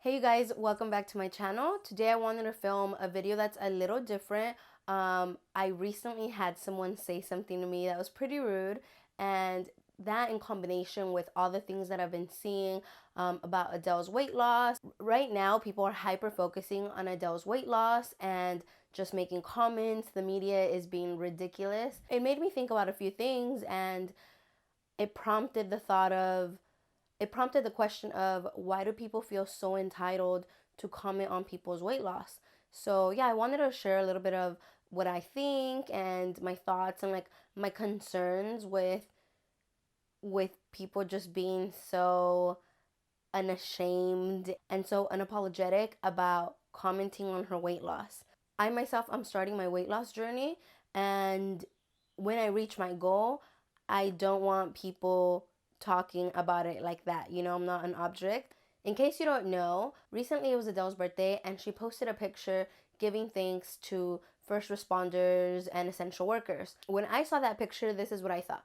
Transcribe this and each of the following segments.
Hey you guys, welcome back to my channel. Today I wanted to film a video that's a little different. I recently had someone say something to me that was pretty rude, and that in combination with all the things that I've been seeing about Adele's weight loss. Right now people are hyper focusing on Adele's weight loss and just making comments. The media is being ridiculous. It made me think about a few things, and it prompted the question of why do people feel so entitled to comment on people's weight loss. So yeah, I wanted to share a little bit of what I think and my thoughts and like my concerns with people just being so unashamed and so unapologetic about commenting on her weight loss. I myself, I'm starting my weight loss journey, and when I reach my goal, I don't want people talking about it like that. You know, I'm not an object. In case you don't know, recently it was Adele's birthday and she posted a picture giving thanks to first responders and essential workers. When I saw that picture, this is what I thought.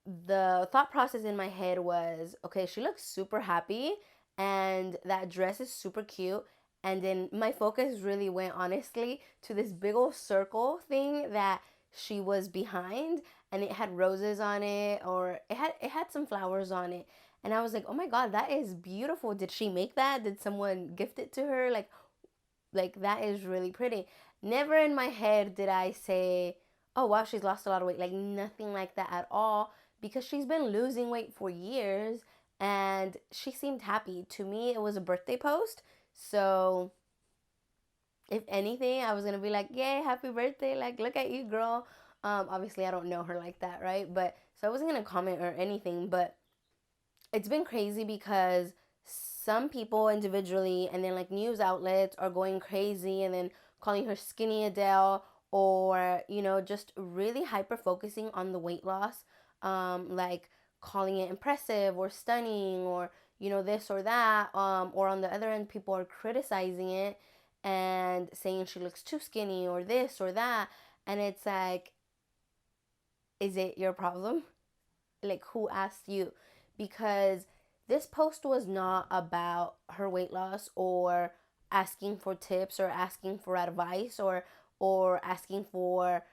The thought process in my head was, okay, she looks super happy and that dress is super cute. And then my focus really went honestly to this big old circle thing that she was behind, and it had roses on it, or it had some flowers on it. And I was like, oh my god, that is beautiful. Did she make that? Did someone gift it to her? Like that is really pretty. Never in my head did I say, oh wow, she's lost a lot of weight. Like nothing like that at all, because she's been losing weight for years and she seemed happy. To me, it was a birthday post. So if anything, I was gonna be like, yay, happy birthday, like look at you, girl. Obviously I don't know her like that, right? But so I wasn't gonna comment or anything, but it's been crazy because some people individually and then like news outlets are going crazy and then calling her skinny Adele, or just really hyper focusing on the weight loss, like calling it impressive or stunning, or this or that, or on the other end people are criticizing it and saying she looks too skinny or this or that. And it's like, is it your problem? Like, who asked you? Because this post was not about her weight loss or asking for tips or asking for advice or asking for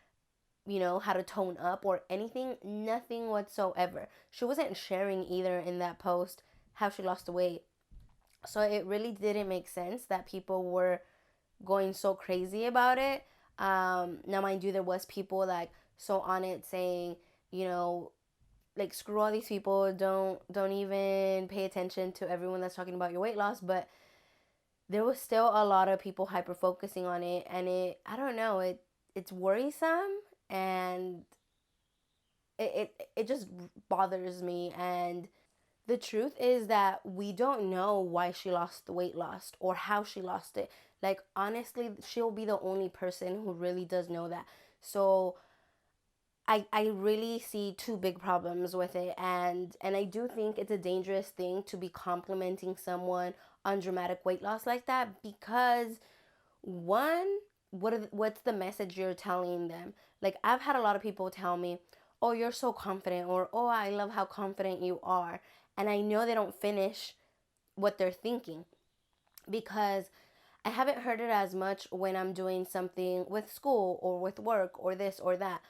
how to tone up or anything. Nothing whatsoever. She wasn't sharing either in that post how she lost the weight. So it really didn't make sense that people were going so crazy about it. Now mind you, there was people like so on it saying, you know like, screw all these people, don't even pay attention to everyone that's talking about your weight loss. But there was still a lot of people hyper focusing on it, and I don't know, it's worrisome, and it just bothers me. And the truth is that we don't know why she lost the weight loss or how she lost it. Like, honestly, she'll be the only person who really does know that. So I really see two big problems with it, and I do think it's a dangerous thing to be complimenting someone on dramatic weight loss like that, because one, what's the message you're telling them? Like, I've had a lot of people tell me, oh, you're so confident, or oh, I love how confident you are. And I know they don't finish what they're thinking, because I haven't heard it as much when I'm doing something with school or with work or this or that.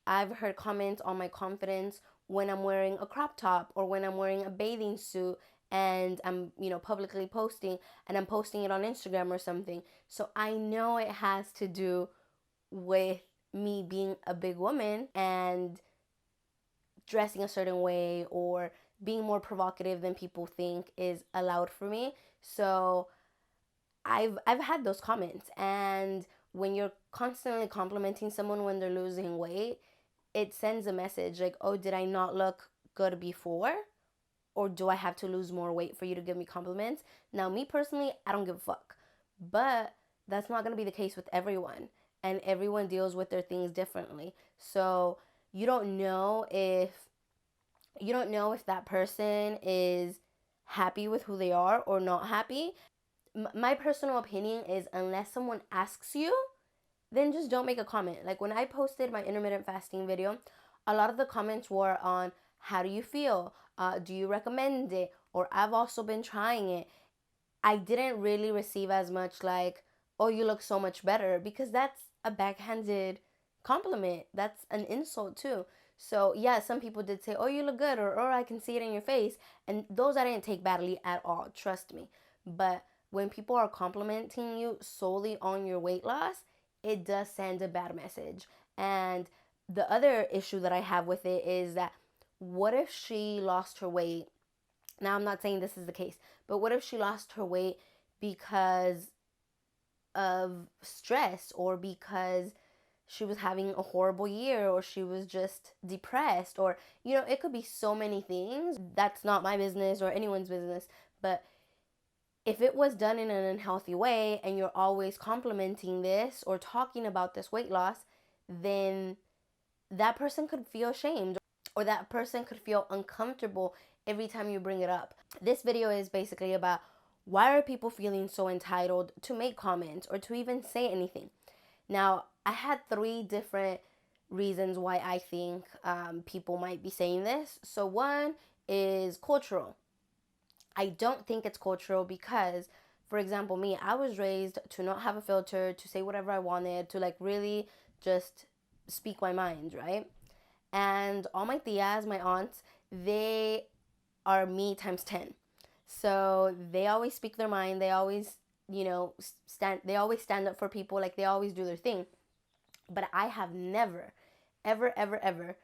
I've heard comments on my confidence when I'm wearing a crop top or when I'm wearing a bathing suit and I'm, publicly posting, and I'm posting it on Instagram or something. So I know it has to do with me being a big woman and dressing a certain way or being more provocative than people think is allowed for me. So I've had those comments, and when you're constantly complimenting someone when they're losing weight, it sends a message like, oh, did I not look good before? Or do I have to lose more weight for you to give me compliments? Now, me personally, I don't give a fuck. But that's not going to be the case with everyone. And everyone deals with their things differently. So you don't know if that person is happy with who they are or not happy. My personal opinion is, unless someone asks you, then just don't make a comment. Like, when I posted my intermittent fasting video, a lot of the comments were on, how do you feel? Do you recommend it? Or, I've also been trying it. I didn't really receive as much like, oh, you look so much better, because that's a backhanded compliment. That's an insult too. So yeah, some people did say, oh, you look good, or I can see it in your face. And those I didn't take badly at all, trust me. But when people are complimenting you solely on your weight loss, it does send a bad message. And the other issue that I have with it is that, what if she lost her weight? Now, I'm not saying this is the case, but what if she lost her weight because of stress, or because she was having a horrible year, or she was just depressed, or, it could be so many things. That's not my business or anyone's business. But if it was done in an unhealthy way and you're always complimenting this or talking about this weight loss, then that person could feel ashamed, or that person could feel uncomfortable every time you bring it up. This video is basically about, why are people feeling so entitled to make comments or to even say anything? Now, I had 3 different reasons why I think people might be saying this. So one is cultural. I don't think it's cultural because, for example, me, I was raised to not have a filter, to say whatever I wanted, to like really just speak my mind, right? And all my tias, my aunts, they are me times 10. So they always speak their mind. They always, they always stand up for people. Like, they always do their thing. But I have never, ever, ever, ever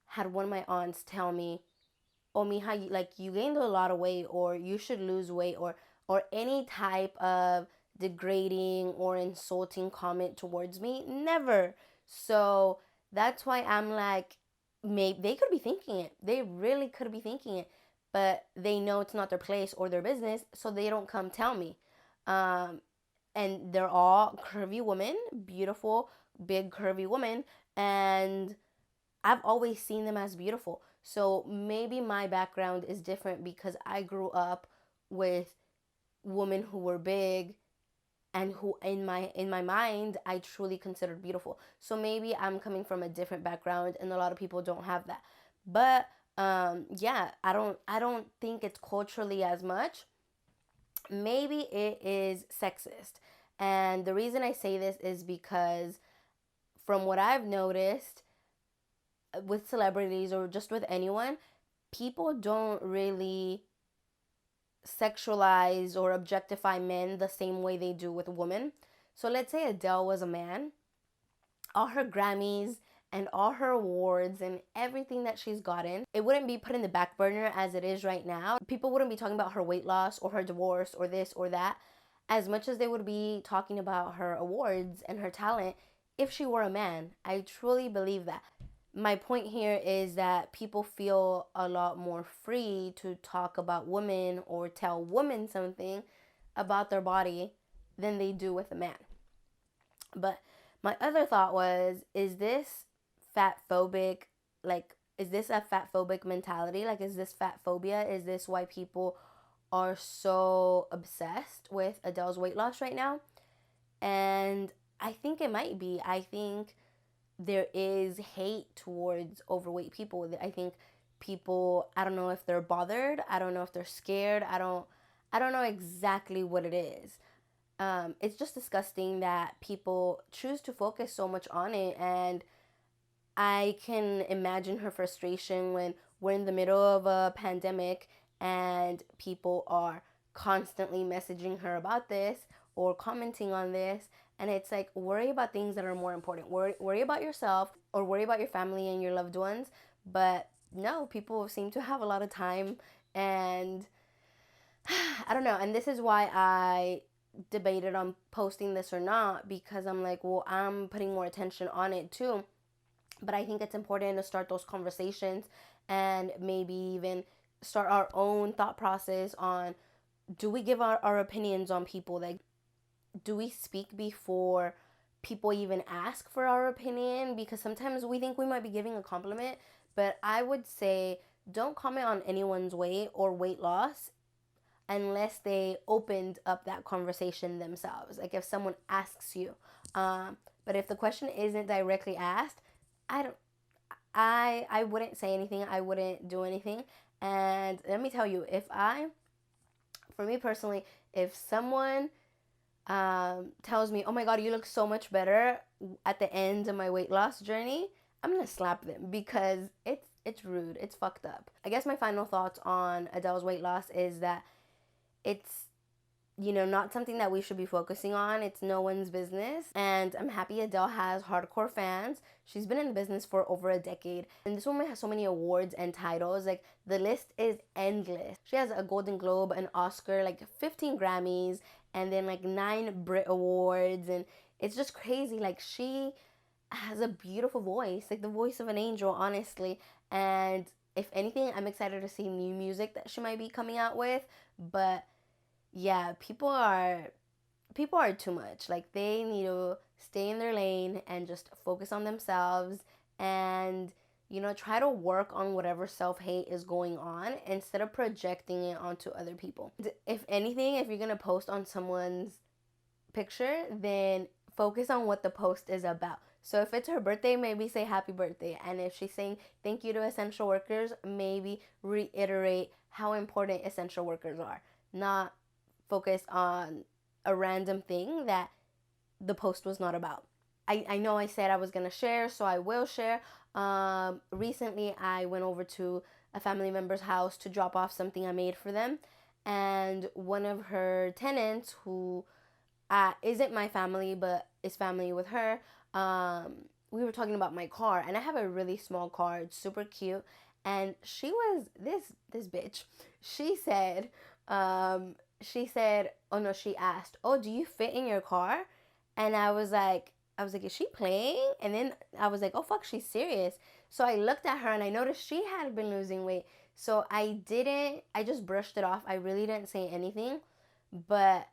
had one of my aunts tell me, oh, mija, you gained a lot of weight, or you should lose weight, or any type of degrading or insulting comment towards me. Never. So that's why I'm like, maybe they could be thinking it. They really could be thinking it, but they know it's not their place or their business, so they don't come tell me. Um, and they're all curvy women, beautiful, big curvy women, and I've always seen them as beautiful. So maybe my background is different because I grew up with women who were big, and who in my mind I truly considered beautiful. So maybe I'm coming from a different background and a lot of people don't have that. But yeah, I don't think it's culturally as much. Maybe it is sexist. And the reason I say this is because, from what I've noticed with celebrities or just with anyone, people don't really sexualize or objectify men the same way they do with women. So let's say Adele was a man, all her Grammys and all her awards and everything that she's gotten, it wouldn't be put in the back burner as it is right now. People wouldn't be talking about her weight loss or her divorce or this or that as much as they would be talking about her awards and her talent if she were a man. I truly believe that. My point here is that people feel a lot more free to talk about women or tell women something about their body than they do with a man. But my other thought was, is this fat phobic? Like, is this a fat phobic mentality? Like, is this fat phobia? Is this why people are so obsessed with Adele's weight loss right now? And I think it might be. I think there is hate towards overweight people. I think people, I don't know if they're bothered. I don't know if they're scared. I don't know exactly what it is. It's just disgusting that people choose to focus so much on it. And I can imagine her frustration when we're in the middle of a pandemic and people are constantly messaging her about this or commenting on this. And it's like, worry about things that are more important. Worry about yourself, or worry about your family and your loved ones. But no, people seem to have a lot of time. And I don't know. And this is why I debated on posting this or not, because I'm like, well, I'm putting more attention on it too. But I think it's important to start those conversations and maybe even start our own thought process on, do we give our opinions on people? Like, do we speak before people even ask for our opinion? Because sometimes we think we might be giving a compliment, but I would say, don't comment on anyone's weight or weight loss unless they opened up that conversation themselves. Like, if someone asks you. But if the question isn't directly asked, I don't I wouldn't say anything. I wouldn't do anything. And let me tell you, if I For me personally, if someone tells me, oh my god, you look so much better at the end of my weight loss journey, I'm gonna slap them because it's rude, it's fucked up. I guess my final thoughts on Adele's weight loss is that it's, you know, not something that we should be focusing on. It's no one's business. And I'm happy Adele has hardcore fans. She's been in the business for over a decade. And this woman has so many awards and titles. Like, the list is endless. She has a Golden Globe, an Oscar, like 15 Grammys, and then like 9 Brit Awards. And it's just crazy. Like, she has a beautiful voice, like the voice of an angel, honestly. And if anything, I'm excited to see new music that she might be coming out with. But yeah, people are too much. Like, they need to stay in their lane and just focus on themselves and, you know, try to work on whatever self-hate is going on instead of projecting it onto other people. If anything, if you're going to post on someone's picture, then focus on what the post is about. So if it's her birthday, maybe say happy birthday. And if she's saying thank you to essential workers, maybe reiterate how important essential workers are. Not focus on a random thing that the post was not about. I know I said I was going to share, so I will share. Recently, I went over to a family member's house to drop off something I made for them. And one of her tenants, who isn't my family, but is family with her, we were talking about my car. And I have a really small car. It's super cute. And she was, this bitch, she said, oh no, she asked, oh, do you fit in your car? And I was like, is she playing? And then I was like, oh fuck, she's serious. So I looked at her and I noticed she had been losing weight. So I just brushed it off. I really didn't say anything. But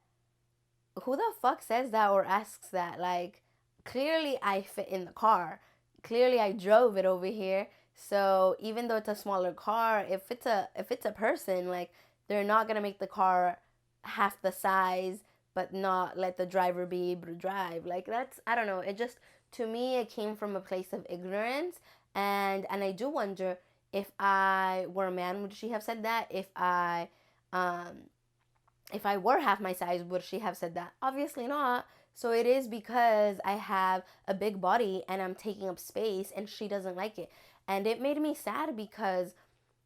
who the fuck says that or asks that? Like, clearly I fit in the car. Clearly I drove it over here. So even though it's a smaller car, if it's a person, like, they're not gonna make the car half the size but not let the driver be able to drive. Like, that's, I don't know, it just, to me, it came from a place of ignorance. And I do wonder, if I were a man, would she have said that? If I were half my size, would she have said that? Obviously not. So it is because I have a big body and I'm taking up space and she doesn't like it. And it made me sad because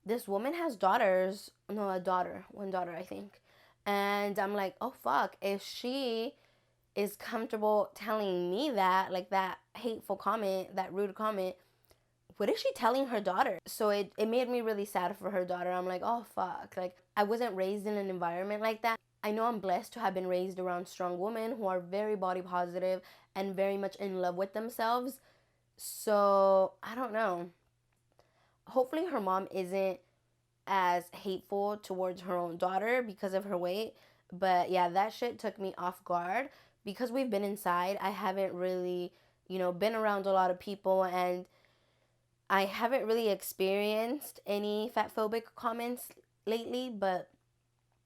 this woman has daughters. No, one daughter, I think. And I'm like, oh fuck, if she is comfortable telling me that, like, that hateful comment, that rude comment, what is she telling her daughter? So it made me really sad for her daughter. I'm like, oh fuck, like, I wasn't raised in an environment like that. I know I'm blessed to have been raised around strong women who are very body positive and very much in love with themselves. So I don't know. Hopefully her mom isn't as hateful towards her own daughter because of her weight. But yeah, that shit took me off guard because we've been inside. I haven't really, been around a lot of people, and I haven't really experienced any fat-phobic comments lately. But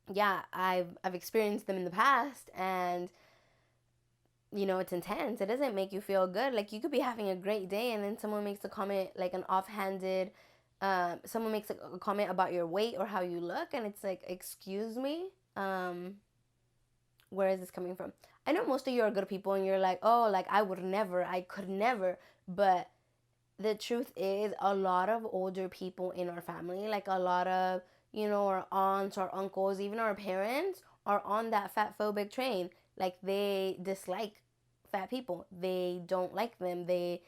yeah, I've experienced them in the past, and it's intense. It doesn't make you feel good. Like, you could be having a great day and then someone makes a comment, like an offhanded, someone makes a comment about your weight or how you look, and it's like, excuse me, where is this coming from? I know most of you are good people and you're like, oh, like, I could never, but the truth is, a lot of older people in our family, like a lot of, our aunts, our uncles, even our parents, are on that fat phobic train. Like, they dislike fat people. They don't like them. They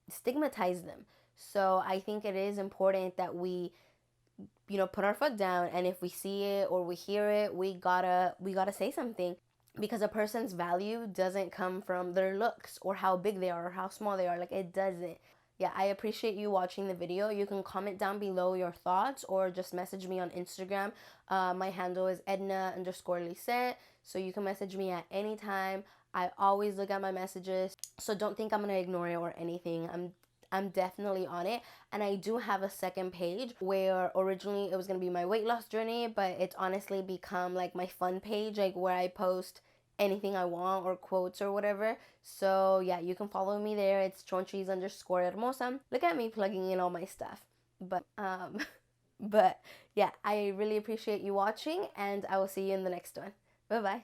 stigmatize them. So I think it is important that we, put our foot down, and if we see it or we hear it, we gotta say something, because a person's value doesn't come from their looks or how big they are or how small they are. Like, it doesn't. Yeah, I appreciate you watching the video. You can comment down below your thoughts or just message me on Instagram. My handle is edna_lezett, so you can message me at any time. I always look at my messages, so don't think I'm gonna ignore it or anything. I'm definitely on it. And I do have a second page where originally it was gonna be my weight loss journey, but it's honestly become like my fun page, like where I post anything I want or quotes or whatever. So yeah, you can follow me there. It's chonchis_hermosa. Look at me plugging in all my stuff. But But yeah, I really appreciate you watching, and I will see you in the next one. Bye bye.